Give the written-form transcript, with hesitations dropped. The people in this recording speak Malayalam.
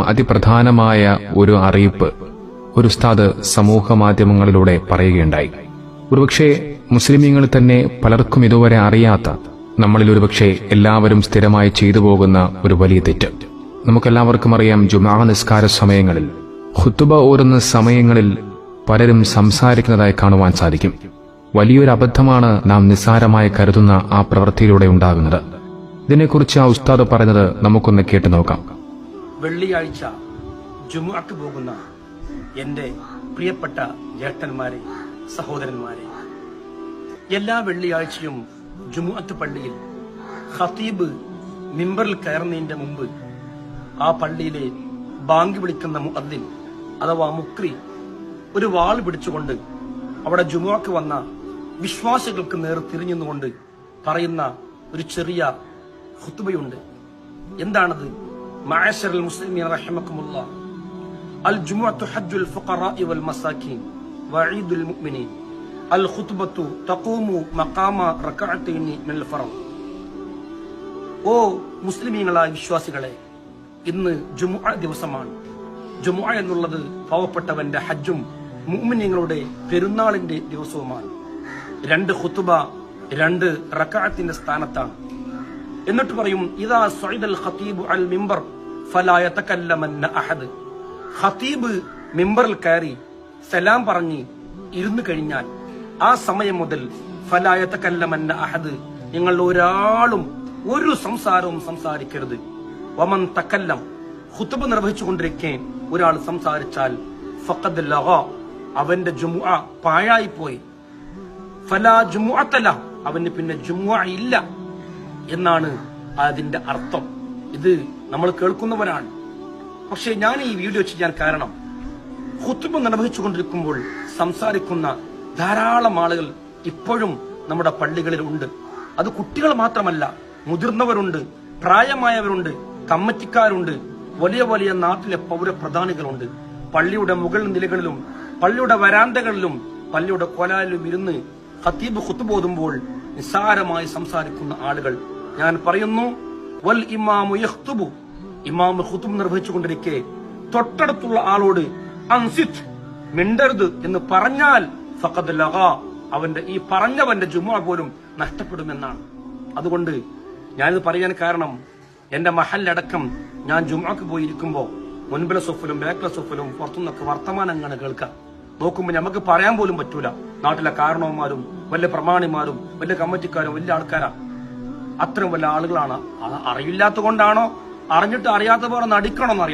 അതിപ്രധാനമായ ഒരു അറിയിപ്പ് ഒരു ഉസ്താദ് സമൂഹ മാധ്യമങ്ങളിലൂടെ പറയുകയുണ്ടായി. ഒരുപക്ഷെ മുസ്ലിമീങ്ങൾ തന്നെ പലർക്കും ഇതുവരെ അറിയാത്ത, നമ്മളിൽ ഒരുപക്ഷെ എല്ലാവരും സ്ഥിരമായി ചെയ്തു പോകുന്ന ഒരു വലിയ തെറ്റ്. നമുക്കെല്ലാവർക്കും അറിയാം, ജുമാ നിസ്കാര സമയങ്ങളിൽ, ഖുതുബ ഓതുന്ന സമയങ്ങളിൽ പലരും സംസാരിക്കുന്നതായി കാണുവാൻ സാധിക്കും. വലിയൊരു അബദ്ധമാണ് നാം നിസ്സാരമായി കരുതുന്ന ആ പ്രവൃത്തിയിലൂടെ ഉണ്ടാകുന്നത്. ഇതിനെക്കുറിച്ച് ആ ഉസ്താദ് പറയുന്നത് നമുക്കൊന്ന് കേട്ടു നോക്കാം. വെള്ളിയാഴ്ച ജുമുഅക്ക് പോകുന്ന എന്റെ പ്രിയപ്പെട്ട ജ്യേഷ്ഠന്മാരെ, സഹോദരന്മാരെ, എല്ലാ വെള്ളിയാഴ്ചയും ജുമുഅത്ത് പള്ളിയിൽ ഖതീബ് മിമ്പറിൽ കയറുന്നതിന്റെ മുമ്പ് ആ പള്ളിയിലെ ബാങ്ക് വിളിക്കുന്ന മുഅദ്ദിൻ അഥവാ മുക്രി ഒരു വാൾ പിടിച്ചുകൊണ്ട് അവിടെ ജുമുഅക്ക് വന്ന വിശ്വാസികൾക്ക് നേർ തിരിഞ്ഞുകൊണ്ട് പറയുന്ന ഒരു ചെറിയ ഖുതുബയുണ്ട്. എന്താണത്? മഅശറൽ മുസ്ലിമീൻ റഹിമക്കുമുല്ലാഹ്, അൽ ജുമുഅത്തു ഹജ്ജുൽ ഫുഖറാഇ വൽ മസാകീൻ വഈദുൽ മുഅ്മിനീൻ, അൽ ഖുതുബത്തു തഖൂമു മഖാമ റകഅത്തൈനി മിനൽ ഫറദ്. ഓ മുസ്ലിമീങ്ങളായ വിശ്വാസികളെ, ഇന്ന് ജുമുഅ ദിവസമാണ്. ജുമുഅ എന്നുള്ളത് പാവപ്പെട്ടവന്റെ ഹജ്ജും മുഅ്മിനീങ്ങളുടെ പെരുന്നാളിന്റെ ദിവസവുമാണ്. രണ്ട് ഖുതുബ, രണ്ട് റകഅത്തിന്റെ സ്ഥാനത്താണ്. എന്നിട്ട് പറയും, ഇദാ സഅദൽ ഖതീബു അൽ മിമ്പർ ഫലാ യതകല്ലമന്ന അഹദ്. ഖതീബ് മിമ്പറിൽ കയറി സലാം പറഞ്ഞ് ഇരുന്നു കഴിഞ്ഞാൽ ആ സമയം മുതൽ ഫലാ യതകല്ലമന്ന അഹദ്, നിങ്ങൾ ഒരാളും ഒരു സംസാരവും സംസാരിക്കരുത്. വമൻ തകല്ലം, ഖുതുബ നിർവഹിച്ചുകൊണ്ടിരിക്കെ ഒരാൾ സംസാരിച്ചാൽ ഫഖദ് ലഗാ, അവന്റെ ജുമുഅ പാഴായി പോയി. ഫലാ ജുമുഅത ലഹു, അവന് പിന്നെ ജുമുഅ ഇല്ല എന്നാണ് അതിന്റെ അർത്ഥം. ഇത് നമ്മൾ കേൾക്കുന്നവരാണ്. പക്ഷെ ഞാൻ ഈ വീഡിയോ ചെയ്യാൻ കാരണം, ഖുതുബ നിർവഹിച്ചുകൊണ്ടിരിക്കുമ്പോൾ സംസാരിക്കുന്ന ധാരാളം ആളുകൾ ഇപ്പോഴും നമ്മുടെ പള്ളികളിൽ ഉണ്ട്. അത് കുട്ടികൾ മാത്രമല്ല, മുതിർന്നവരുണ്ട്, പ്രായമായവരുണ്ട്, കമ്മിറ്റിക്കാരുണ്ട്, വലിയ വലിയ നാട്ടിലെ പൗരപ്രധാനികളുണ്ട്. പള്ളിയുടെ മുകൾ നിലകളിലും പള്ളിയുടെ വരാന്തകളിലും പള്ളിയുടെ കോലാലിലും ഇരുന്ന് ഖതീബ് ഖുതുബ ഓതുമ്പോൾ നിസ്സാരമായി സംസാരിക്കുന്ന ആളുകൾ. ഞാൻ പറയുന്നു, വൽ ഇമാമു യഖ്തുബു, ഇമാം ഖുതുബ നിർവഹിച്ചുകൊണ്ടിരിക്കെ തൊട്ടടുത്തുള്ള ആളോട് അൻസിത്, മിണ്ടരുത് എന്ന് പറഞ്ഞാൽ ഫഖദ് ലഗാ, അവന്റെ ഈ പറഞ്ഞവന്റെ ജുമുഅ പോലും നഷ്ടപ്പെടുമെന്നാണ്. അതുകൊണ്ട് ഞാനിത് പറയാൻ കാരണം, എന്റെ മഹല്ലടക്കം ഞാൻ ജുമുഅക്ക് പോയിരിക്കുമ്പോ മുൻപിലെ സൊഫിലും ബാക്കിലെ സൊഫിലും പുറത്തുനിന്നൊക്കെ വർത്തമാനങ്ങളാണ് കേൾക്കാം. നോക്കുമ്പോൾ നമുക്ക് പറയാൻ പോലും പറ്റൂല. നാട്ടിലെ കാരണവന്മാരും വലിയ പ്രമാണിമാരും വലിയ കമ്മിറ്റിക്കാരും വലിയ ആൾക്കാരാ. അത്രയും വലിയ ആളുകളാണ്. അറിയില്ലാത്ത കൊണ്ടാണോ, അറിഞ്ഞിട്ട് അറിയാത്ത പോലെ നടിക്കണമെന്നറിയാം.